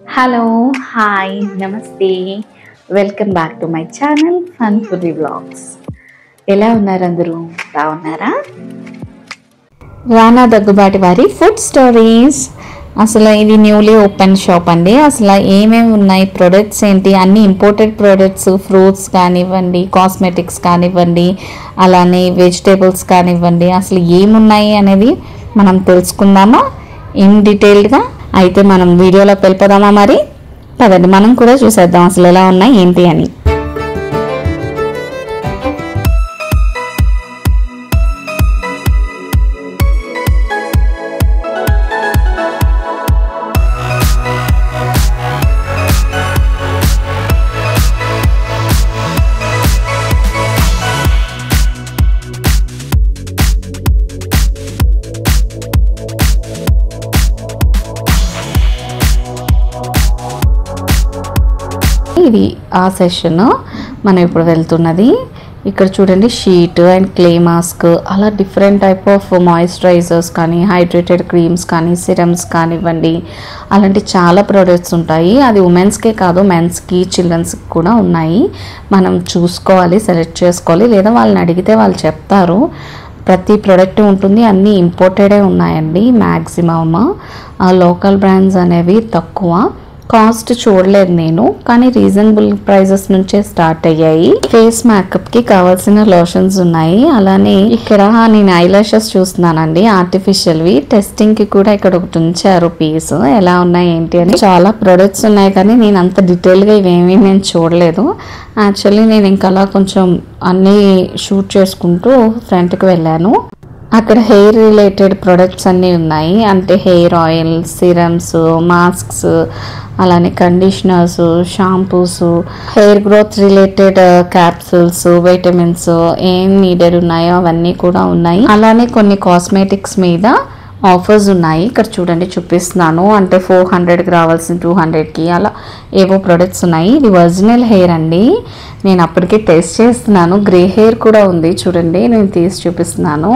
Hello, hi, namaste. Welcome back to my channel Fun Foodie Vlogs. ఎలా ఉన్నారు అందరూ? బాగున్నారా? రానా దగ్గుబాటి వారి ఫుడ్ స్టోరీస్. అసలు ఇది న్యూలీ ఓపెన్ షాప్ అండి. అసలు ఏమేమి ఉన్నాయి, ప్రొడక్ట్స్ ఏంటి, అన్ని ఇంపోర్టెడ్ ప్రొడక్ట్స్, ఫ్రూట్స్ కానివ్వండి, కాస్మెటిక్స్ కానివ్వండి, అలానే వెజిటేబుల్స్ కానివ్వండి, అసలు ఏమున్నాయి అనేది మనం తెలుసుకుందామా ఇన్ డీటెయిల్డ్గా. అయితే మనం వీడియోలోకి వెళ్ళిపోదామా? మరి పదండి మనం కూడా చూసేద్దాం అసలు ఎలా ఉన్నాయి ఏంటి అని. ఇది ఆ సెషన్ మనం ఇప్పుడు వెళ్తున్నది. ఇక్కడ చూడండి, షీట్ అండ్ క్లే మాస్క్, అలా డిఫరెంట్ టైప్ ఆఫ్ మాయిశ్చరైజర్స్ కానీ, హైడ్రేటెడ్ క్రీమ్స్ కానీ, సిరమ్స్ కానివ్వండి, అలాంటి చాలా ప్రోడక్ట్స్ ఉంటాయి. అది ఉమెన్స్కే కాదు, మెన్స్కి, చిల్డ్రన్స్కి కూడా ఉన్నాయి. మనం చూసుకోవాలి, సెలెక్ట్ చేసుకోవాలి, లేదా వాళ్ళని అడిగితే వాళ్ళు చెప్తారు. ప్రతి ప్రోడక్ట్ ఉంటుంది, అన్నీ ఇంపోర్టెడే ఉన్నాయండి మ్యాక్సిమమ్. లోకల్ బ్రాండ్స్ అనేవి తక్కువ. కాస్ట్ చూడలేదు నేను, కానీ రీజనబుల్ ప్రైజెస్ నుంచే స్టార్ట్ అయ్యాయి. ఫేస్ మేకప్ కి కావాల్సిన లోషన్స్ ఉన్నాయి. అలానే ఇక్కడ నేను ఐ లాషెస్ చూస్తున్నానండి, ఆర్టిఫిషియల్వి. టెస్టింగ్ కి కూడా ఇక్కడ ఒకటి ఉంచారు పీస్. ఎలా ఉన్నాయి ఏంటి అని. చాలా ప్రొడక్ట్స్ ఉన్నాయి, కానీ నేను అంత డీటెయిల్ గా ఇవేమీ నేను చూడలేదు. యాక్చువల్లీ నేను ఇంకా అలా కొంచెం అన్ని షూట్ చేసుకుంటూ ఫ్రంట్ కి వెళ్ళాను. అక్కడ హెయిర్ రిలేటెడ్ ప్రొడక్ట్స్ అన్నీ ఉన్నాయి. అంటే హెయిర్ ఆయిల్, సిరమ్స్, మాస్క్స్, అలానే conditioners, shampoos, hair growth related capsules, vitamins, ఏం నీడెడ్ ఉన్నాయో అవన్నీ కూడా ఉన్నాయి. అలానే కొన్ని కాస్మెటిక్స్ మీద ఆఫర్స్ ఉన్నాయి. ఇక్కడ చూడండి, చూపిస్తున్నాను. అంటే 400కి రావాల్సిన 200కి అలా ఏవో ప్రొడక్ట్స్ ఉన్నాయి. ఇది ఒరిజినల్ హెయిర్ అండి. నేను అప్పటికే టెస్ట్ చేస్తున్నాను. గ్రే హెయిర్ కూడా ఉంది చూడండి, నేను తీసి చూపిస్తున్నాను.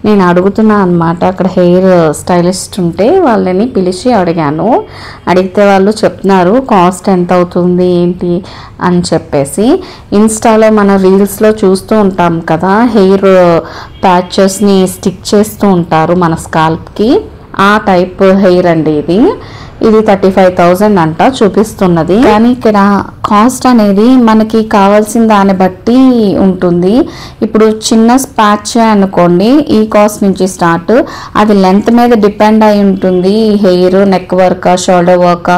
నేను అడుగుతున్నాను అనమాట. అక్కడ హెయిర్ స్టైలిస్ట్ ఉంటే వాళ్ళని పిలిచి అడిగాను. అడిగితే వాళ్ళు చెప్తున్నారు కాస్ట్ ఎంత అవుతుంది ఏంటి అని చెప్పేసి. ఇన్స్టాలో మన రీల్స్లో చూస్తూ ఉంటాం కదా, హెయిర్ ప్యాచెస్ని స్టిక్ చేస్తూ ఉంటారు మన స్కాల్ప్కి. ఆ టైప్ హెయిర్ అండి ఇది. ఇది 35,000 అంట చూపిస్తున్నది. కానీ ఇక్కడ కాస్ట్ అనేది మనకి కావాల్సిన దాన్ని బట్టి ఉంటుంది. ఇప్పుడు చిన్న స్పాచ్ అనుకోండి, ఈ కాస్ట్ నుంచి స్టార్ట్. అది లెంత్ మీద డిపెండ్ అయి ఉంటుంది. Hair neck work, shoulder work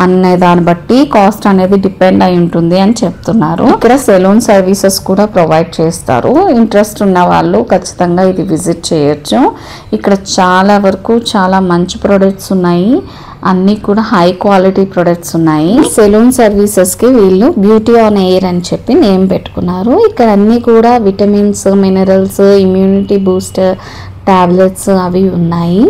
అనే దాన్ని బట్టి కాస్ట్ అనేది డిపెండ్ అయి ఉంటుంది అని చెప్తున్నారు. ఇక్కడ సెలూన్ సర్వీసెస్ కూడా ప్రొవైడ్ చేస్తారు. ఇంట్రెస్ట్ ఉన్న వాళ్ళు ఖచ్చితంగా ఇది విజిట్ చేయొచ్చు. ఇక్కడ చాలా వరకు చాలా మంచి ప్రొడక్ట్స్ ఉన్నాయి. అన్నీ కూడా హై క్వాలిటీ ప్రొడక్ట్స్ ఉన్నాయి. సెలూన్ సర్వీసెస్కి వీళ్ళు బ్యూటీ ఆన్ ఎయిర్ అని చెప్పి నేమ్ పెట్టుకున్నారు. ఇక్కడ అన్నీ కూడా vitamins, minerals, immunity booster tablets అవి ఉన్నాయి.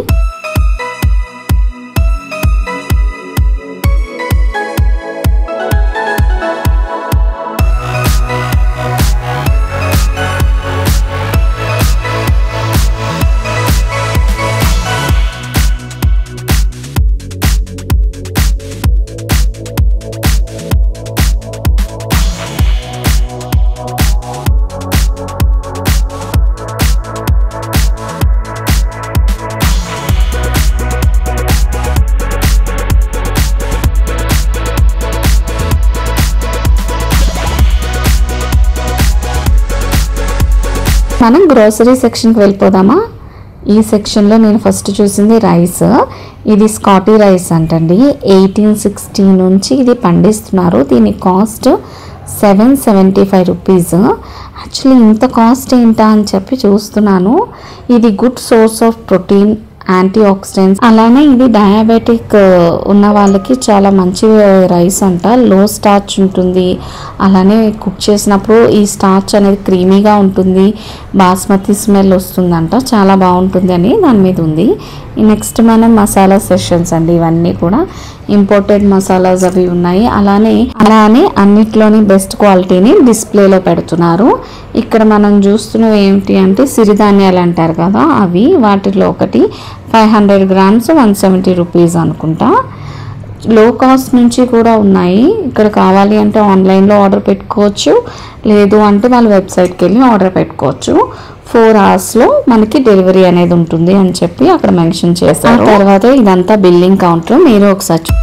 మనం గ్రోసరీ సెక్షన్కి వెళ్ళిపోదామా? ఈ సెక్షన్లో నేను ఫస్ట్ చూసింది రైస్. ఇది స్కాటీ రైస్ అంటండి. 1860 నుంచి ఇది పండిస్తున్నారు. దీని కాస్ట్ 775 రూపీస్. యాక్చువల్లీ ఇంత కాస్ట్ ఏంటా అని చెప్పి చూస్తున్నాను. ఇది good source of protein, anti oxidants, అలానే ఇది డయాబెటిక్ ఉన్న వాళ్ళకి చాలా మంచి రైస్ అంట. లో స్టార్చ్ ఉంటుంది. అలానే కుక్ చేసినప్పుడు ఈ స్టార్చ్ అనేది క్రీమీగా ఉంటుంది. బాస్మతి స్మెల్ వస్తుందంట, చాలా బాగుంటుంది అని దాని మీద ఉంది. నెక్స్ట్ మనం మసాలా సెషన్స్ అండి. ఇవన్నీ కూడా ఇంపోర్టెడ్ మసాలాస్ అవి ఉన్నాయి. అలానే అన్నిట్లోని బెస్ట్ క్వాలిటీని డిస్ప్లేలో పెడుతున్నారు. ఇక్కడ మనం చూస్తున్నవి ఏమిటి అంటే సిరిధాన్యాలు అంటారు కదా, అవి. వాటిలో ఒకటి 500 grams 170 రూపీస్ అనుకుంటా. లో కాస్ట్ నుంచి కూడా ఉన్నాయి. ఇక్కడ కావాలి అంటే ఆన్లైన్లో ఆర్డర్ పెట్టుకోవచ్చు, లేదు అంటే వాళ్ళ వెబ్సైట్కి వెళ్ళి ఆర్డర్ పెట్టుకోవచ్చు. 4 అవర్స్లో మనకి డెలివరీ అనేది ఉంటుంది అని చెప్పి అక్కడ మెన్షన్ చేశారు. తర్వాత ఇదంతా బిల్లింగ్ కౌంటర్. మీరు ఒకసారి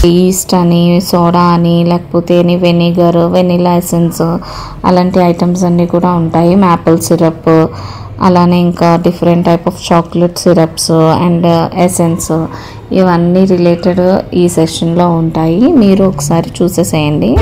ఈస్ట్ అని, సోడా అని, లేకపోతే వెనిగర్, వెనిలా ఎసెన్స్ అలాంటి ఐటమ్స్ అన్నీ కూడా ఉంటాయి. మ్యాపుల్ సిరప్, అలానే ఇంకా different type of chocolate syrups and essence ఇవన్నీ రిలేటెడ్ ఈ సెషన్లో ఉంటాయి. మీరు ఒకసారి చూసేసేయండి.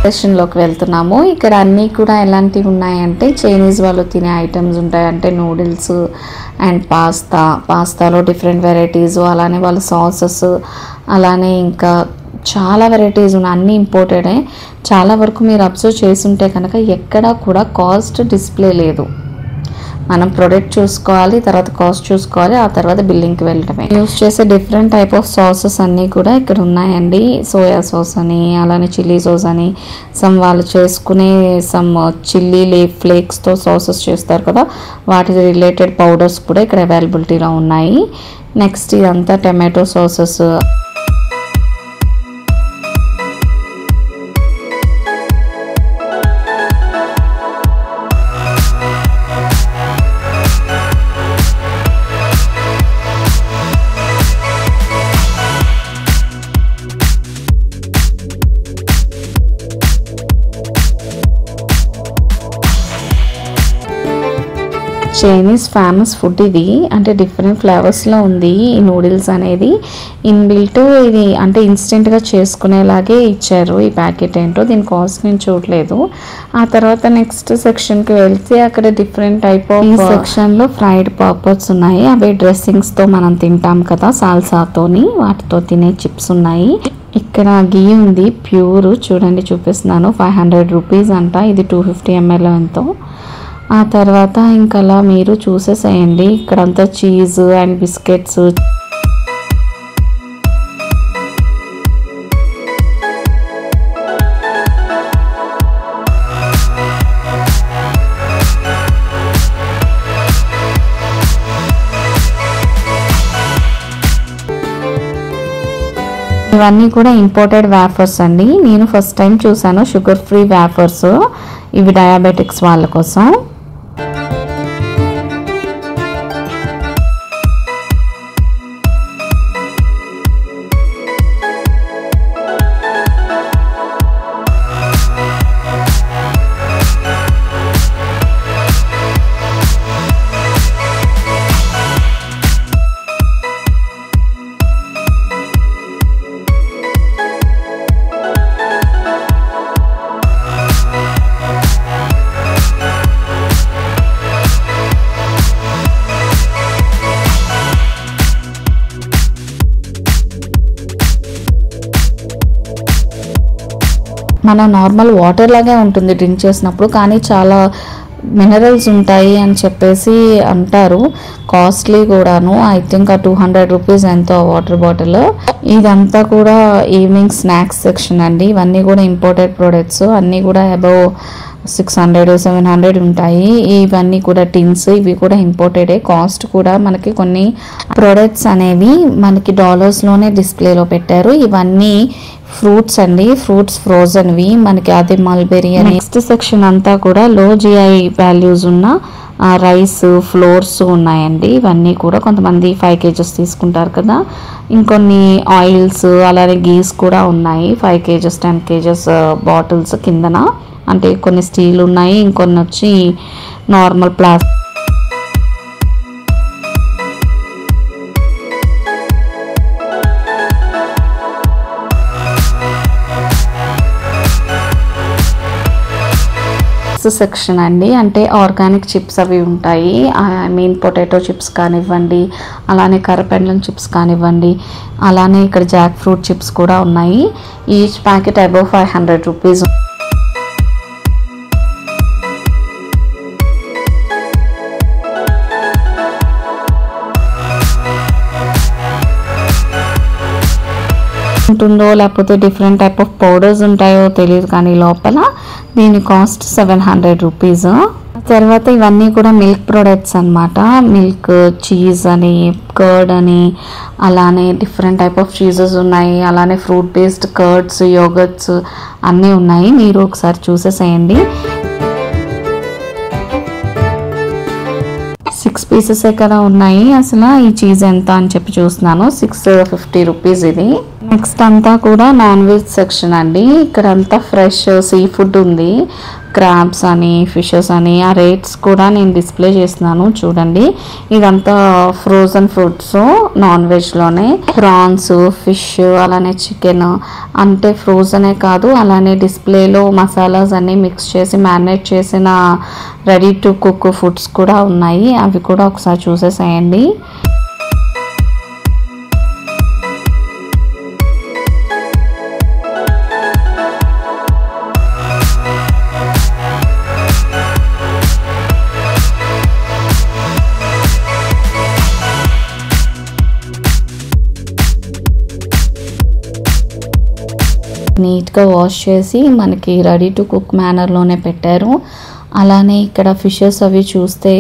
సెషన్లోకి వెళ్తున్నాము. ఇక్కడ అన్నీ కూడా ఎలాంటివి ఉన్నాయంటే చైనీస్ వాళ్ళు తినే ఐటమ్స్ ఉంటాయి. అంటే నూడిల్స్ అండ్ పాస్తాలో డిఫరెంట్ వెరైటీస్, అలానే వాళ్ళ సాసెస్, అలానే ఇంకా చాలా వెరైటీస్ ఉన్నాయి. అన్నీ ఇంపోర్టెడే. చాలా వరకు మీరు అబ్జర్వ్ చేసుంటే కనుక ఎక్కడా కూడా కాస్ట్ డిస్ప్లే లేదు. మనం ప్రొడక్ట్ చూసుకోవాలి, తర్వాత కాస్ట్ చూసుకోవాలి, ఆ తర్వాత బిల్లింగ్కి వెళ్ళటమే. యూస్ చేసే డిఫరెంట్ టైప్ ఆఫ్ సాసెస్ అన్నీ కూడా ఇక్కడ ఉన్నాయండి. సోయా సాస్ అని, అలానే చిల్లీ సాస్ అని, వాళ్ళు చేసుకునే చిల్లీ ఫ్లేక్స్తో సాసెస్ చేస్తారు కదా, వాటి రిలేటెడ్ పౌడర్స్ కూడా ఇక్కడ అవైలబిలిటీలో ఉన్నాయి. నెక్స్ట్ ఇదంతా tomato sauces. Chinese famous food ఇది. అంటే డిఫరెంట్ ఫ్లేవర్స్లో ఉంది ఈ నూడిల్స్ అనేది. ఇన్బిల్ట్ ఇది అంటే ఇన్స్టెంట్గా చేసుకునేలాగే ఇచ్చారు. ఈ ప్యాకెట్ ఏంటో దీని కాస్ట్ నేను చూడలేదు. ఆ తర్వాత నెక్స్ట్ సెక్షన్కి వెళ్తే అక్కడ డిఫరెంట్ టైప్ ఆఫ్ సెక్షన్లో ఫ్రైడ్ పాపర్స్ ఉన్నాయి. అవి డ్రెస్సింగ్స్తో మనం తింటాం కదా, సాల్సాతోని, వాటితో తినే చిప్స్ ఉన్నాయి. ఇక్కడ గీ ఉంది ప్యూర్, చూడండి చూపిస్తున్నాను. 500 రూపీస్ అంట. ఇది 250 ml ఎంతో. ఆ తర్వాత ఇంకా అలా మీరు చూసేసేయండి. ఇక్కడంతా చీజ్ అండ్ బిస్కెట్స్, ఇవన్నీ కూడా ఇంపోర్టెడ్ వేఫర్స్ అండి. నేను ఫస్ట్ టైం చూసాను షుగర్ ఫ్రీ వేఫర్స్. ఇవి డయాబెటిక్స్ వాళ్ళ కోసం. మన నార్మల్ వాటర్ లాగే ఉంటుంది డ్రింక్ చేసినప్పుడు, కానీ చాలా మినరల్స్ ఉంటాయి అని చెప్పేసి అంటారు. కాస్ట్లీ కూడాను. ఐ థింక్ 200 రూపీస్ ఎంతో వాటర్ బాటిల్. ఇదంతా కూడా ఈవినింగ్ స్నాక్స్ సెక్షన్ అండి. ఇవన్నీ కూడా ఇంపోర్టెడ్ ప్రొడక్ట్స్. అన్నీ కూడా అబౌవ్ 600-700 ఉంటాయి. ఇవన్నీ కూడా టిన్స్, ఇవి కూడా ఇంపోర్టెడే. కాస్ట్ కూడా మనకి కొన్ని ప్రొడక్ట్స్ అనేవి మనకి డాలర్స్లోనే డిస్ప్లేలో పెట్టారు. ఇవన్నీ ఫ్రూట్స్ అండి, ఫ్రూట్స్ ఫ్రోజన్వి మనకి. అది మల్బెరీ. నెక్స్ట్ సెక్షన్ అంతా కూడా లో జిఐ వాల్యూస్ ఉన్న రైస్ ఫ్లోర్స్ ఉన్నాయండి. ఇవన్నీ కూడా కొంతమంది 5 kgs తీసుకుంటారు కదా. ఇంకొన్ని ఆయిల్స్ అలానే గీస్ కూడా ఉన్నాయి. 5 kgs 10 kgs బాటిల్స్ కిందన. అంటే కొన్ని స్టీల్ ఉన్నాయి, ఇంకొన్ని వచ్చి నార్మల్ ప్లాస్టిక్. చిప్స్ సెక్షన్ అండి. అంటే ఆర్గానిక్ చిప్స్ అవి ఉంటాయి. ఐ మీన్ పొటాటో చిప్స్ కానివ్వండి, అలానే కర్రపెండలం చిప్స్ కానివ్వండి, అలానే ఇక్కడ జాక్ ఫ్రూట్ చిప్స్ కూడా ఉన్నాయి. Each packet above 500 rupees. ఉంటుందో లేకపోతే డిఫరెంట్ టైప్ ఆఫ్ పౌడర్స్ ఉంటాయో తెలియదు, కానీ లోపల దీని కాస్ట్ 700 రూపీస్. తర్వాత ఇవన్నీ కూడా మిల్క్ ప్రొడక్ట్స్ అన్నమాట. మిల్క్, చీజ్ అని, కర్డ్ అని, అలానే డిఫరెంట్ టైప్ ఆఫ్ చీజెస్ ఉన్నాయి. అలానే ఫ్రూట్ బేస్డ్ కర్డ్స్, యోగర్ట్స్ అన్నీ ఉన్నాయి. మీరు ఒకసారి చూసేసేయండి. 6 పీసెసే కదా ఉన్నాయి. అసలు ఈ చీజ్ ఎంత అని చెప్పి చూస్తున్నాను. 650 రూపీస్ ఇది. నెక్స్ట్ అంతా కూడా నాన్ వెజ్ సెక్షన్ అండి. ఇక్కడ అంతా ఫ్రెష్ సీ ఫుడ్ ఉంది. క్రాబ్స్ అని, ఫిషెస్ అని, ఆ రేట్స్ కూడా నేను డిస్ప్లే చేస్తున్నాను చూడండి. ఇదంతా ఫ్రోజన్ ఫుడ్స్ నాన్ వెజ్లోనే. ప్రాన్స్, ఫిష్, అలానే చికెన్, అంటే ఫ్రోజనే కాదు, అలానే డిస్ప్లేలో మసాలాస్ అన్నీ మిక్స్ చేసి మ్యారినేట్ చేసిన రెడీ టు కుక్ ఫుడ్స్ కూడా ఉన్నాయి. అవి కూడా ఒకసారి చూసేసేయండి. నీట్గా వాష్ చేసి మనకి రెడీ టు కుక్ మేనర్లోనే పెట్టారు. అలానే ఇక్కడ ఫిషెస్ అవి చూస్తే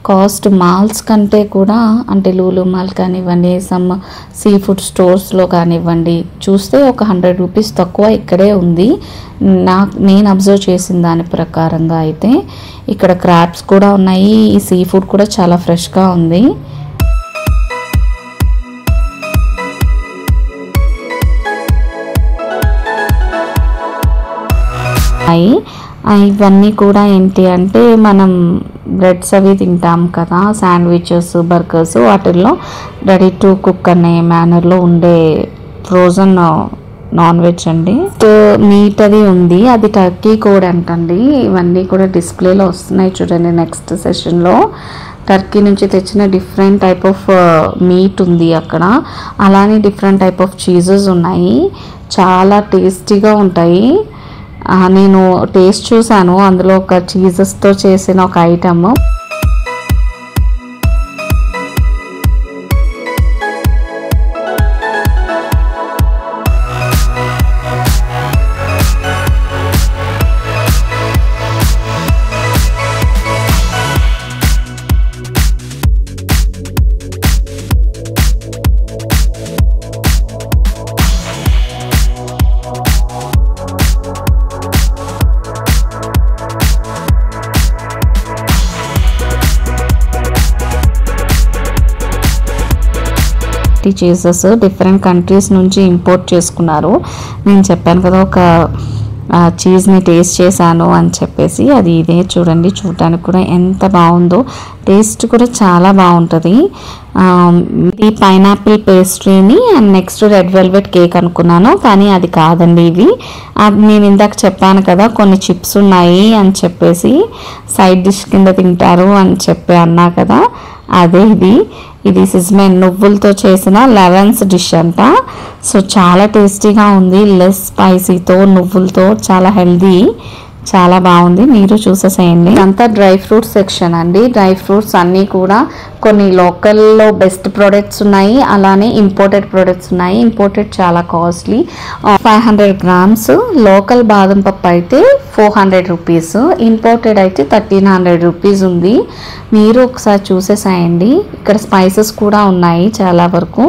కాస్ట్ మాల్స్ కంటే కూడా, అంటే లూలు మాల్ కానివ్వండి, సమ్ సీ ఫుడ్ స్టోర్స్లో కానివ్వండి, చూస్తే ఒక 100 రూపీస్ తక్కువ ఇక్కడే ఉంది. నేను అబ్జర్వ్ చేసిన దాని ప్రకారంగా అయితే ఇక్కడ క్రాబ్స్ కూడా ఉన్నాయి. ఈ సీ ఫుడ్ కూడా చాలా ఫ్రెష్గా ఉంది. ఇవన్నీ కూడా ఏంటి అంటే మనం బ్రెడ్స్ అవి తింటాం కదా, శాండ్విచెస్, బర్గర్స్, వాటిల్లో రెడీ టు కుక్ అనే మేనర్లో ఉండే ఫ్రోజన్ నాన్ వెజ్ అండి. మీట్ అది ఉంది, అది టర్కీ కోడ్ అంటండి. ఇవన్నీ కూడా డిస్ప్లేలో వస్తున్నాయి చూడండి. నెక్స్ట్ సెషన్లో టర్కీ నుంచి తెచ్చిన డిఫరెంట్ టైప్ ఆఫ్ మీట్ ఉంది అక్కడ. అలానే డిఫరెంట్ టైప్ ఆఫ్ చీజెస్ ఉన్నాయి. చాలా టేస్టీగా ఉంటాయి. నేను టేస్ట్ చూసాను. అందులో ఒక చీజెస్తో చేసిన ఒక ఐటమ్. చీజెస్ డిఫరెంట్ కంట్రీస్ నుంచి ఇంపోర్ట్ చేసుకున్నారు. నేను చెప్పాను కదా ఒక చీజ్ని టేస్ట్ చేశాను అని చెప్పేసి, అది ఇదే చూడండి. చూడటానికి కూడా ఎంత బాగుందో, టేస్ట్ కూడా చాలా బాగుంటుంది. ఈ పైనాపిల్ పేస్ట్రీని and next red velvet cake అనుకున్నాను, కానీ అది కాదండి. ఇవి నేను ఇందాక చెప్పాను కదా కొన్ని చిప్స్ ఉన్నాయి అని చెప్పేసి, సైడ్ డిష్ కింద తింటారు అని చెప్పి అన్నా కదా, అదే ఇది సిజ్మెన్ నువ్వులతో చేసిన లెవెన్స్ డిష్ అంట. సో చాలా టేస్టీగా ఉంది. లెస్ స్పైసీతో, నువ్వులతో, చాలా హెల్దీ, చాలా బాగుంది. మీరు చూసేసేయండి. అంతా డ్రై ఫ్రూట్స్ సెక్షన్ అండి. డ్రై ఫ్రూట్స్ అన్నీ కూడా కొన్ని లోకల్లో బెస్ట్ ప్రొడక్ట్స్ ఉన్నాయి, అలానే ఇంపోర్టెడ్ ప్రొడక్ట్స్ ఉన్నాయి. ఇంపోర్టెడ్ చాలా కాస్ట్లీ, 500 గ్రామ్స్. లోకల్ బాదం పప్పు అయితే 400 రూపీస్, ఇంపోర్టెడ్ అయితే 1300 రూపీస్ ఉంది. మీరు ఒకసారి చూసేసేయండి. ఇక్కడ స్పైసెస్ కూడా ఉన్నాయి చాలా వరకు.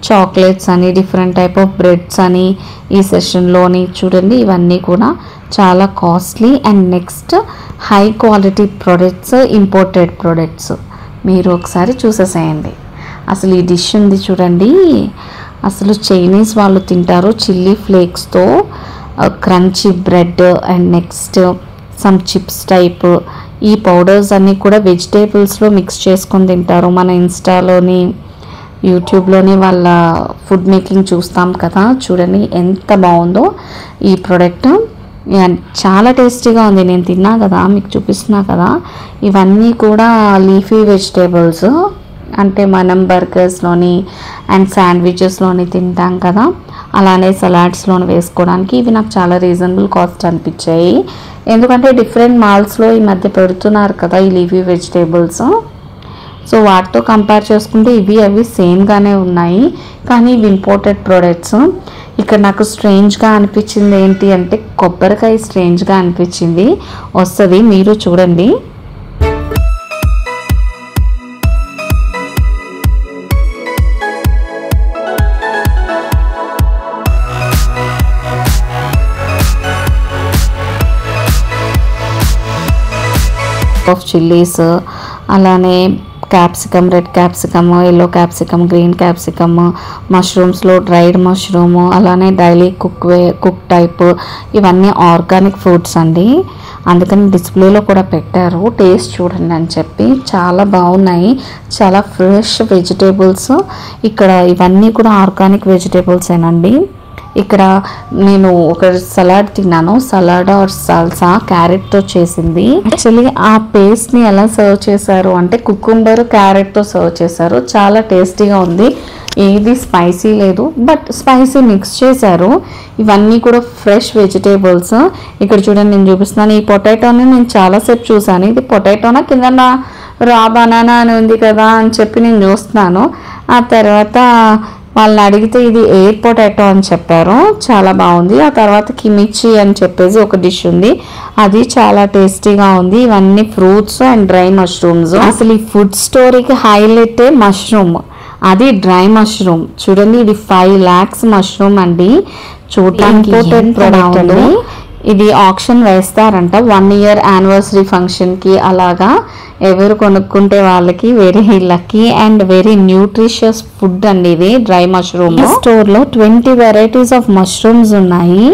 చాక్లెట్స్ అని, డిఫరెంట్ టైప్ ఆఫ్ బ్రెడ్స్ అని ఈ సెషన్లోని చూడండి. ఇవన్నీ కూడా చాలా costly. And next high quality products, imported products మీరు ఒకసారి చూసేసేయండి. అసలు ఈ డిష్ ఉంది చూడండి, అసలు చైనీస్ వాళ్ళు తింటారు. చిల్లీ ఫ్లేక్స్తో crunchy bread and next some chips type. ఈ పౌడర్స్ అన్నీ కూడా వెజిటేబుల్స్లో మిక్స్ చేసుకొని తింటారు. మన ఇన్స్టాలోని, యూట్యూబ్లోని వాళ్ళ ఫుడ్ మేకింగ్ చూస్తాం కదా, చూడండి ఎంత బాగుందో ఈ ప్రోడక్ట్. చాలా టేస్టీగా ఉంది. నేను తిన్నా కదా, మీకు చూపిస్తున్నా కదా. ఇవన్నీ కూడా లీఫీ వెజిటేబుల్స్, అంటే మనం బర్గర్స్లోని అండ్ శాండ్విచెస్లోని తింటాం కదా, అలానే సలాడ్స్లోని వేసుకోవడానికి ఇవి నాకు చాలా రీజనబుల్ కాస్ట్ అనిపించాయి. ఎందుకంటే డిఫరెంట్ మాల్స్లో ఈ మధ్య పెడుతున్నారు కదా ఈ లీఫీ వెజిటేబుల్స్. సో వాటితో కంపేర్ చేసుకుంటే ఇవి అవి సేమ్గానే ఉన్నాయి, కానీ ఇవి ఇంపోర్టెడ్ ప్రోడక్ట్స్. ఇక్కడ నాకు స్ట్రేంజ్గా అనిపించింది ఏంటి అంటే కొబ్బరికాయ స్ట్రేంజ్గా అనిపించింది. వస్తుంది, మీరు చూడండి. ఆఫ్ చిల్లీస్, అలానే capsicum, red capsicum, yellow capsicum, green capsicum, మష్రూమ్స్లో డ్రైడ్ మష్రూమ్, అలానే డైలీ కుక్ టైప్, ఇవన్నీ ఆర్గానిక్ ఫ్రూట్స్ అండి. అందుకని డిస్ప్లేలో కూడా పెట్టారు, టేస్ట్ చూడండి అని చెప్పి. చాలా బాగున్నాయి, చాలా ఫ్రెష్ వెజిటేబుల్స్. ఇక్కడ ఇవన్నీ కూడా ఆర్గానిక్ వెజిటేబుల్స్ ఏనండి. ఇక్కడ నేను ఒక సలాడ్ తిన్నాను, సలాడ్ ఆర్ సాల్సా, క్యారెట్తో చేసింది. యాక్చువల్లీ ఆ పేస్ట్ని ఎలా సర్వ్ చేశారు అంటే కుకుంబర్ క్యారెట్తో సర్వ్ చేశారు. చాలా టేస్టీగా ఉంది. ఏది స్పైసీ లేదు, బట్ స్పైసీ మిక్స్ చేశారు. ఇవన్నీ కూడా ఫ్రెష్ వెజిటేబుల్స్. ఇక్కడ చూడండి, నేను చూపిస్తున్నాను. ఈ పొటాటోని నేను చాలాసేపు చూసాను, ఇది పొటాటోనా కింద రా బనానా అని ఉంది కదా అని చెప్పి నేను చూస్తున్నాను. ఆ తర్వాత వాళ్ళని అడిగితే ఇది ఎయిర్ పొటాటో అని చెప్పారు. చాలా బాగుంది. ఆ తర్వాత కిమిచి అని చెప్పేసి ఒక డిష్ ఉంది, అది చాలా టేస్టీగా ఉంది. ఇవన్నీ ఫ్రూట్స్ అండ్ డ్రై మష్రూమ్స్. అసలు ఈ ఫుడ్ స్టోరీకి హైలైట్ మష్రూమ్, అది డ్రై మష్రూమ్. చూడండి, ఇది 5 lakhs మష్రూమ్ అండి. చూడటానికి ఇంపోర్టెడ్ ప్రోడక్ట్ అండి. ఇది ఆప్షన్ వేస్తారంట 1 year యానివర్సరీ ఫంక్షన్కి. అలాగా ఎవరు కొనుక్కుంటే వాళ్ళకి very lucky and very nutritious food అండి ఇది డ్రై మష్రూమ్. స్టోర్లో 20 varieties ఆఫ్ మష్రూమ్స్ ఉన్నాయి.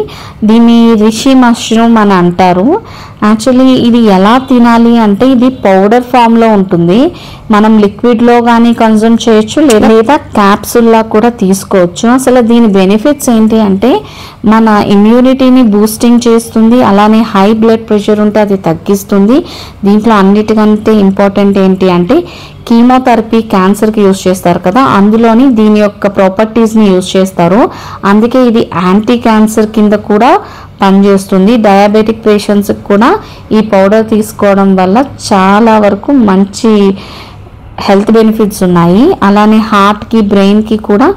దీన్ని రిషి మష్రూమ్ అని అంటారు. యాక్చువల్లీ ఇది ఎలా తినాలి అంటే ఇది పౌడర్ ఫామ్లో ఉంటుంది. మనం లిక్విడ్లో కానీ కన్జ్యూమ్ చేయొచ్చు, లేదా క్యాప్సూల్లా కూడా తీసుకోవచ్చు. అసలు దీని బెనిఫిట్స్ ఏంటి అంటే మన ఇమ్యూనిటీని బూస్టింగ్ చేస్తుంది, అలానే హై బ్లడ్ ప్రెషర్ ఉంటే అది తగ్గిస్తుంది. దీంట్లో అన్నిటికంటే ఇంపార్టెంట్ ఏంటి అంటే కీమోథెరపీ, క్యాన్సర్కి యూజ్ చేస్తారు కదా, అందులోని దీని యొక్క ప్రాపర్టీస్ని యూజ్ చేస్తారు. అందుకే ఇది యాంటీ క్యాన్సర్ కింద కూడా పనిచేస్తుంది. డయాబెటిక్ పేషెంట్స్కి కూడా ఈ పౌడర్ తీసుకోవడం వల్ల చాలా వరకు మంచి హెల్త్ బెనిఫిట్స్ ఉన్నాయి. అలానే హార్ట్కి, బ్రెయిన్కి కూడా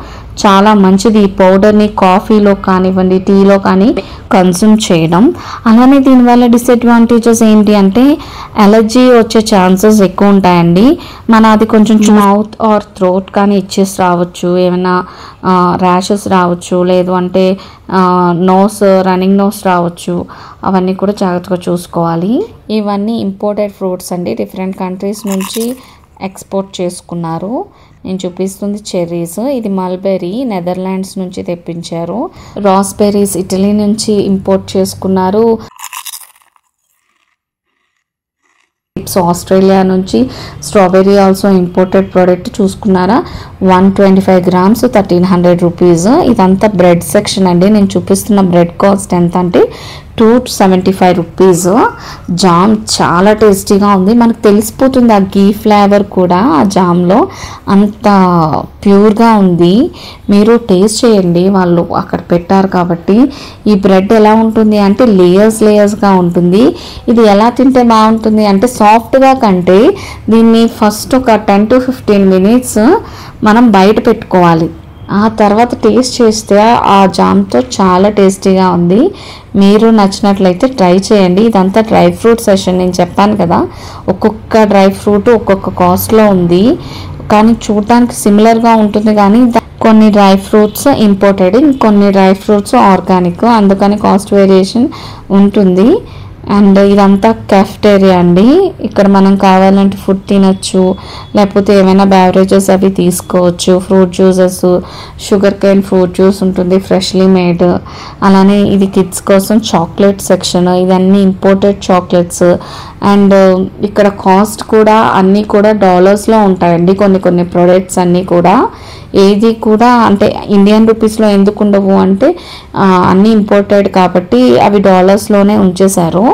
చాలా మంచిది ఈ పౌడర్ని కాఫీలో కానివ్వండి, టీలో కానీ కన్జ్యూమ్ చేయడం. అలానే దీనివల్ల డిసడ్వాంటేజెస్ ఏంటి అంటే అలర్జీ వచ్చే ఛాన్సెస్ ఎక్కువ ఉంటాయండి. అది కొంచెం మౌత్ ఆర్ థ్రోట్ కానీ ఇచ్చేసి రావచ్చు, ఏమైనా ర్యాషెస్ రావచ్చు, లేదు అంటే రన్నింగ్ నోస్ రావచ్చు. అవన్నీ కూడా జాగ్రత్తగా చూసుకోవాలి. ఇవన్నీ ఇంపోర్టెడ్ ఫ్రూట్స్ అండి, డిఫరెంట్ కంట్రీస్ నుంచి ఎక్స్పోర్ట్ చేసుకున్నారు. నేను చూపిస్తుంది చెర్రీస్. ఇది మల్బెరీ, నెదర్లాండ్స్ నుంచి తెప్పించారు. రాస్బెర్రీస్ ఇటలీ నుంచి ఇంపోర్ట్ చేసుకున్నారు. ఆస్ట్రేలియా నుంచి స్ట్రాబెర్రీ ఆల్సో ఇంపోర్టెడ్ ప్రోడక్ట్. చూసుకున్నారా, 125 grams 1300 rupees. ఇదంతా బ్రెడ్ సెక్షన్ అండి. నేను చూపిస్తున్న బ్రెడ్ కాస్ట్ ఎంత అంటే 275 rupees. జామ్ చాలా టేస్టీగా ఉంది, మనకు తెలిసిపోతుంది ఆ గీ ఫ్లేవర్ కూడా ఆ జామ్లో, అంత ప్యూర్గా ఉంది. మీరు టేస్ట్ చేయండి, వాళ్ళు అక్కడ పెట్టారు కాబట్టి. ఈ బ్రెడ్ ఎలా ఉంటుంది అంటే లేయర్స్గా ఉంటుంది. ఇది ఎలా తింటే బాగుంటుంది అంటే సాఫ్ట్గా కంటే దీన్ని ఫస్ట్ ఒక 10 to 15 minutes మనం బయట పెట్టుకోవాలి. ఆ తర్వాత టేస్ట్ చేస్తే ఆ జామ్తో చాలా టేస్టీగా ఉంది. మీరు నచ్చినట్లయితే ట్రై చేయండి. ఇదంతా డ్రై ఫ్రూట్ సెషన్. నేను చెప్పాను కదా, ఒక్కొక్క డ్రై ఫ్రూట్ ఒక్కొక్క కాస్ట్లో ఉంది, కానీ చూడటానికి సిమిలర్గా ఉంటుంది. కానీ కొన్ని డ్రై ఫ్రూట్స్ ఇంపోర్టెడ్, కొన్ని డ్రై ఫ్రూట్స్ ఆర్గానిక్, అందుకని కాస్ట్ వేరియేషన్ ఉంటుంది. అండ్ ఇదంతా కెఫ్టేరియా అండి. ఇక్కడ మనం కావాలంటే ఫుడ్ తినచ్చు, లేకపోతే ఏమైనా బ్యావరేజెస్ అవి తీసుకోవచ్చు. Fruit juices, sugar cane fruit juice ఉంటుంది ఫ్రెష్లీ మేడ్. అలానే ఇది కిడ్స్ కోసం చాక్లెట్ సెక్షన్. ఇవన్నీ ఇంపోర్టెడ్ చాక్లెట్స్ అండ్ ఇక్కడ కాస్ట్ కూడా అన్నీ కూడా డాలర్స్లో ఉంటాయండి. కొన్ని ప్రొడక్ట్స్ అన్నీ కూడా ఏది కూడా అంటే ఇండియన్ రూపీస్లో ఎందుకు ఉండవు అంటే అన్నీ ఇంపోర్టెడ్ కాబట్టి అవి డాలర్స్లోనే ఉంచేశారు.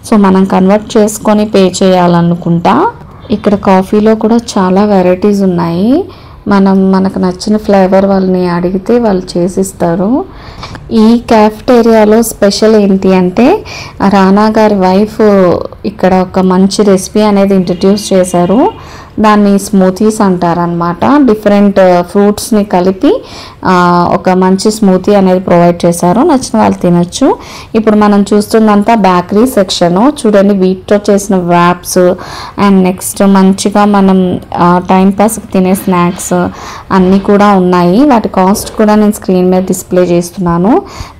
సో మనం కన్వర్ట్ చేసుకొని పే చేయాలనుకుంటా. ఇక్కడ కాఫీలో కూడా చాలా వెరైటీస్ ఉన్నాయి. మనకు నచ్చిన ఫ్లేవర్ వాళ్ళని అడిగితే వాళ్ళు చేసిస్తారు. ఈ క్యాఫ్టేరియాలో స్పెషల్ ఏంటి అంటే రానా గారి వైఫ్ ఇక్కడ ఒక మంచి రెసిపీ అనేది ఇంట్రడ్యూస్ చేశారు. దాన్ని స్మూతీస్ అంటారనమాట. డిఫరెంట్ ఫ్రూట్స్ని కలిపి ఒక మంచి స్మూతీ అనేది ప్రొవైడ్ చేశారు. నచ్చిన వాళ్ళు తినొచ్చు. ఇప్పుడు మనం చూస్తుందంతా బేకరీ సెక్షను. చూడండి వీటితో చేసిన వ్రాప్స్ అండ్ నెక్స్ట్ మంచిగా మనం టైంపాస్కి తినే స్నాక్స్ అన్నీ కూడా ఉన్నాయి. వాటి కాస్ట్ కూడా నేను స్క్రీన్ మీద డిస్ప్లే చేస్తున్నాను,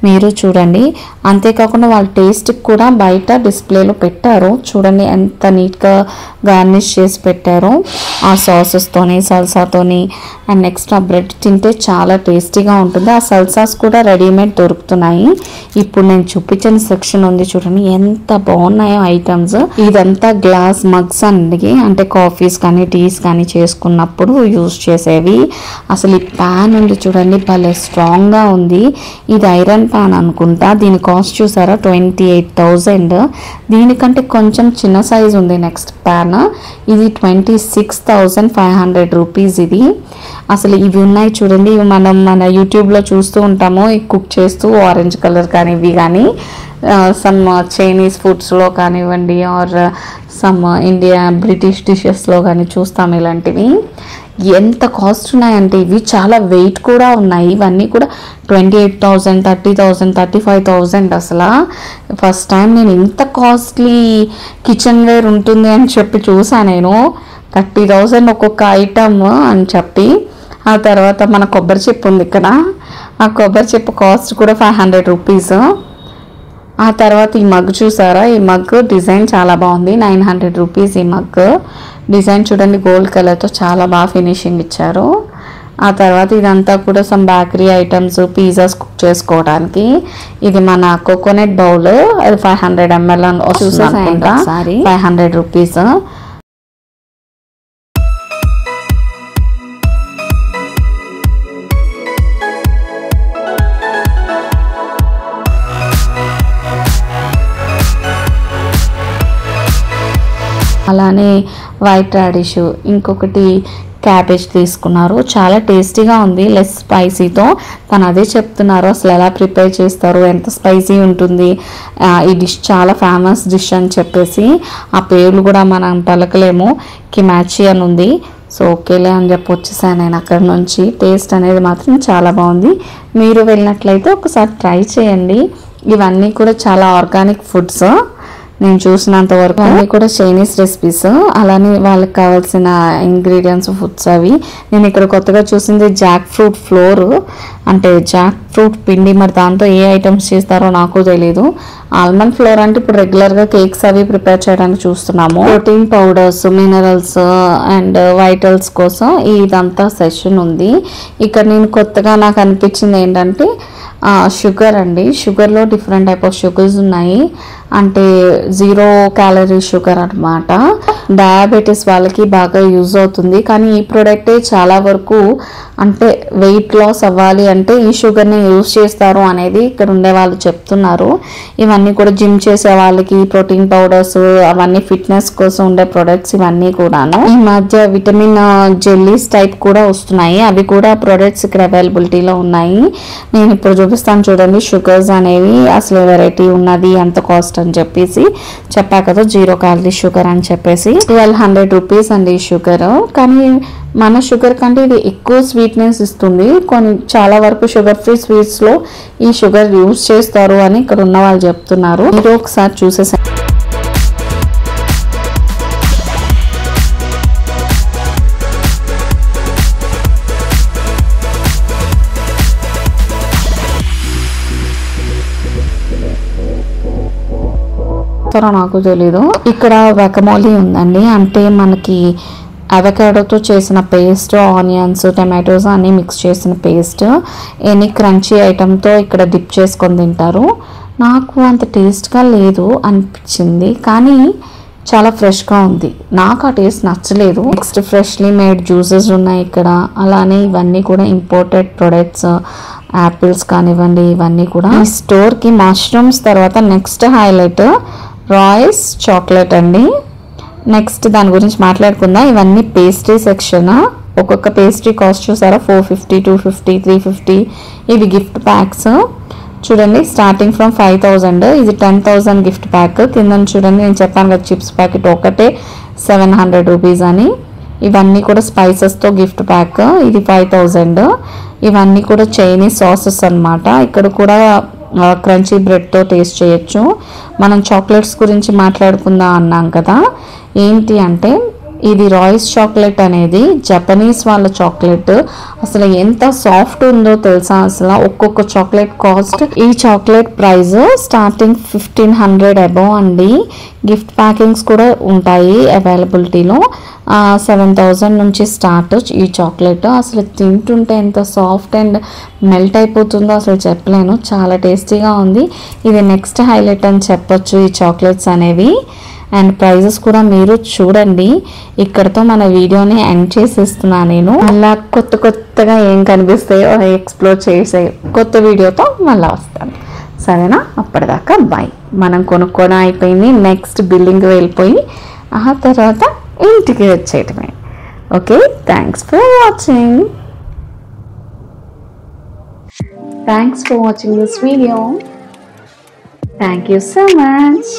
మీరు చూడండి. అంతేకాకుండా వాళ్ళ టేస్ట్కి కూడా బయట డిస్ప్లేలో పెట్టారు. చూడండి ఎంత నీట్గా గార్నిష్ చేసి పెట్టారు ఆ సాసెస్తోని, సల్సాతోని. అండ్ నెక్స్ట్ ఆ బ్రెడ్ తింటే చాలా టేస్టీగా ఉంటుంది. ఆ సల్సాస్ కూడా రెడీమేడ్ దొరుకుతున్నాయి. ఇప్పుడు నేను చూపించిన సెక్షన్ ఉంది చూడండి, ఎంత బాగున్నాయో ఐటమ్స్. ఇదంతా గ్లాస్ మగ్స్ అండి, అంటే కాఫీస్ కానీ టీస్ కానీ చేసుకున్నప్పుడు యూజ్ చేసేవి. అసలు ఈ ప్యాన్ ఉంది చూడండి, భలే స్ట్రాంగ్గా ఉంది. ఇది ఐరన్ ప్యాన్ అనుకుంటా. దీని కాస్ట్ చూసారా 28,000. దీనికంటే కొంచెం చిన్న సైజ్ ఉంది నెక్స్ట్ ప్యాన్. ఇది 26,500 రూపీస్. ఇది అసలు ఇవి ఉన్నాయి చూడండి. ఇవి మన యూట్యూబ్లో చూస్తూ ఉంటాము కుక్ చేస్తూ, ఆరెంజ్ కలర్ కానీ ఇవి కానీ సమ్ చైనీస్ ఫుడ్స్లో కానివ్వండి ఆర్ సమ్ ఇండియా బ్రిటిష్ డిషెస్లో కానీ చూస్తాం ఇలాంటివి. ఎంత కాస్ట్ ఉన్నాయంటే ఇవి చాలా వెయిట్ కూడా ఉన్నాయి. ఇవన్నీ కూడా 28,000, 30,000, 35,000. అసలు ఫస్ట్ టైం నేను ఇంత కాస్ట్లీ కిచెన్ వేర్ ఉంటుంది అని చెప్పి చూసాను నేను. 30,000 ఒక్కొక్క ఐటమ్ అని చెప్పి. ఆ తర్వాత మన కొబ్బరి చిప్ప ఉంది ఇక్కడ, ఆ కొబ్బరి చిప్ప కాస్ట్ కూడా 500 రూపీస్. ఆ తర్వాత ఈ మగ్ చూసారా, ఈ మగ్ డిజైన్ చాలా బాగుంది, 900 రూపీస్. ఈ మగ్ డిజైన్ చూడండి, గోల్డ్ కలర్తో చాలా బాగా ఫినిషింగ్ ఇచ్చారు. ఆ తర్వాత ఇదంతా కూడా some bakery items, pizzas cook చేసుకోవడానికి. ఇది మన కోకోనట్ బౌల్, అది 500 ml చూసేసాను, 500 రూపీస్. అలానే వైట్ రాడిష్, ఇంకొకటి క్యాబేజ్ తీసుకున్నారు. చాలా టేస్టీగా ఉంది, లెస్ స్పైసీతో. తను అదే చెప్తున్నారు అసలు ఎలా ప్రిపేర్ చేస్తారు, ఎంత స్పైసీ ఉంటుంది, ఈ డిష్ చాలా ఫేమస్ డిష్ అని చెప్పేసి. ఆ పేర్లు కూడా మనం పలకలేము. కిమాచి అని ఉంది. సో ఓకేలే అని చెప్పి వచ్చేసాను నేను అక్కడ నుంచి. టేస్ట్ అనేది మాత్రం చాలా బాగుంది. మీరు వెళ్ళినట్లయితే ఒకసారి ట్రై చేయండి. ఇవన్నీ కూడా చాలా ఆర్గానిక్ ఫుడ్స్ నేను చూసినంత వరకు. అన్నీ కూడా చైనీస్ రెసిపీస్. అలానే వాళ్ళకి కావాల్సిన ఇంగ్రీడియంట్స్ ఫుడ్స్ అవి. నేను ఇక్కడ కొత్తగా చూసింది జాక్ ఫ్రూట్ ఫ్లోర్, అంటే జాక్ ఫ్రూట్ పిండి. మరి దాంతో ఏ ఐటమ్స్ చేస్తారో నాకు తెలీదు. ఆల్మండ్ ఫ్లోర్ అంటే ఇప్పుడు రెగ్యులర్గా కేక్స్ అవి ప్రిపేర్ చేయడానికి చూస్తున్నాము. Protein powders, minerals and vitals కోసం ఇదంతా సెషన్ ఉంది. ఇక్కడ నేను కొత్తగా నాకు అనిపించింది ఏంటంటే షుగర్ అండి. షుగర్లో డిఫరెంట్ టైప్ ఆఫ్ షుగర్స్ ఉన్నాయి. అంటే 0 క్యాలరీ షుగర్ అనమాట. డయాబెటీస్ వాళ్ళకి బాగా యూజ్ అవుతుంది. కానీ ఈ ప్రోడక్టే చాలా వరకు అంటే వెయిట్ లాస్ అవ్వాలి అంటే ఈ షుగర్ని యూజ్ చేస్తారు అనేది ఇక్కడ ఉండే వాళ్ళు చెప్తున్నారు. ఇవన్నీ కూడా జిమ్ చేసే వాళ్ళకి ప్రోటీన్ పౌడర్స్, అవన్నీ ఫిట్నెస్ కోసం ఉండే ప్రొడక్ట్స్ ఇవన్నీ కూడాను. ఈ మధ్య విటమిన్ జెల్లీస్ టైప్ కూడా వస్తున్నాయి. అవి కూడా ప్రొడక్ట్స్ ఇక్కడ అవైలబిలిటీలో ఉన్నాయి. నేను ఇప్పుడు చూపిస్తాను చూడండి. షుగర్స్ అనేవి అసలు వెరైటీ ఉన్నది, ఎంత కాస్ట్ అని చెప్పేసి చెప్పా కదా, 0 క్యాలరీ షుగర్ అని చెప్పేసి. 1200 రూపీస్ అండి ఈ షుగర్. కానీ మన షుగర్ కంటే ఇది ఎక్కువ స్వీట్నెస్ ఇస్తుంది. చాలా వరకు షుగర్ ఫ్రీ స్వీట్స్లో ఈ షుగర్ యూజ్ చేస్తారు అని ఇక్కడ ఉన్న వాళ్ళు చెప్తున్నారు. మీరు ఒకసారి చూసేసా. నాకు తెలీదు. ఇక్కడ వెకమోలీ ఉందండి, అంటే మనకి అవకాడోతో చేసిన పేస్ట్, ఆనియన్స్, టమాటోస్ అన్నీ మిక్స్ చేసిన పేస్ట్. ఎనీ క్రంచీ ఐటమ్తో ఇక్కడ డిప్ చేసుకొని తింటారు. నాకు అంత టేస్ట్గా లేదు అనిపించింది, కానీ చాలా ఫ్రెష్గా ఉంది. నాకు ఆ టేస్ట్ నచ్చలేదు. నెక్స్ట్ ఫ్రెష్లీ మేడ్ జ్యూసెస్ ఉన్నాయి ఇక్కడ. అలానే ఇవన్నీ కూడా ఇంపోర్టెడ్ ప్రొడక్ట్స్, యాపిల్స్ కానివ్వండి, ఇవన్నీ కూడా. ఈ స్టోర్కి మష్రూమ్స్ తర్వాత నెక్స్ట్ హైలైట్ రాయ్స్ చాక్లెట్ అండి. నెక్స్ట్ దాని గురించి మాట్లాడుకుందాం. ఇవన్నీ పేస్ట్రీ సెక్షన్. ఒక్కొక్క పేస్ట్రీ కాస్ట్ చూసారా, 450, 250, 350. ఇవి గిఫ్ట్ ప్యాక్స్ చూడండి, స్టార్టింగ్ ఫ్రమ్ 5000. ఇది 10,000 గిఫ్ట్ ప్యాక్. కింద చూడండి, నేను చెప్పాను కదా చిప్స్ ప్యాకెట్ ఒకటే 700 రూపీస్ అని. ఇవన్నీ కూడా స్పైసెస్తో గిఫ్ట్ ప్యాక్. ఇది 5000. ఇవన్నీ కూడా చైనీస్ సాసెస్ అన్నమాట. ఇక్కడ కూడా క్రంచీ బ్రెడ్తో టేస్ట్ చేయొచ్చు. మనం చాక్లెట్స్ గురించి మాట్లాడుకుందాం అన్నాం కదా. ఏంటి అంటే ఇది రాయ్స్ చాక్లెట్ అనేది జపనీస్ వాళ్ళ చాక్లెట్. అసలు ఎంత సాఫ్ట్ ఉందో తెలుసా. అసలు ఒక్కొక్క చాక్లెట్ కాస్ట్, ఈ చాక్లెట్ ప్రైస్ స్టార్టింగ్ 1500 అబౌవ్ అండి. గిఫ్ట్ ప్యాకింగ్స్ కూడా ఉంటాయి అవైలబిలిటీలో. 7000 నుంచి స్టార్ట్ ఈ చాక్లెట్. అసలు తింటుంటే ఎంత సాఫ్ట్ అండ్ మెల్ట్ అయిపోతుందో అసలు చెప్పలేను. చాలా టేస్టీగా ఉంది. ఇది నెక్స్ట్ హైలైట్ అని చెప్పొచ్చు ఈ చాక్లెట్స్ అనేవి. అండ్ ప్రైజెస్ కూడా మీరు చూడండి. ఇక్కడతో మన వీడియోని ఎండ్ చేసేస్తున్నాను నేను. అలా కొత్తగా ఏం కనిపిస్తాయో ఎక్స్ప్లోర్ చేసే కొత్త వీడియోతో మళ్ళీ వస్తాను. సరేనా? అప్పటిదాకా బాయ్. మనం కొనుక్కోవడం అయిపోయింది. నెక్స్ట్ బిల్డింగ్ వెళ్ళిపోయి ఆ తర్వాత ఇంటికి వచ్చేయటమే. Okay, thanks for watching. Thanks for watching this video. Thank you so much.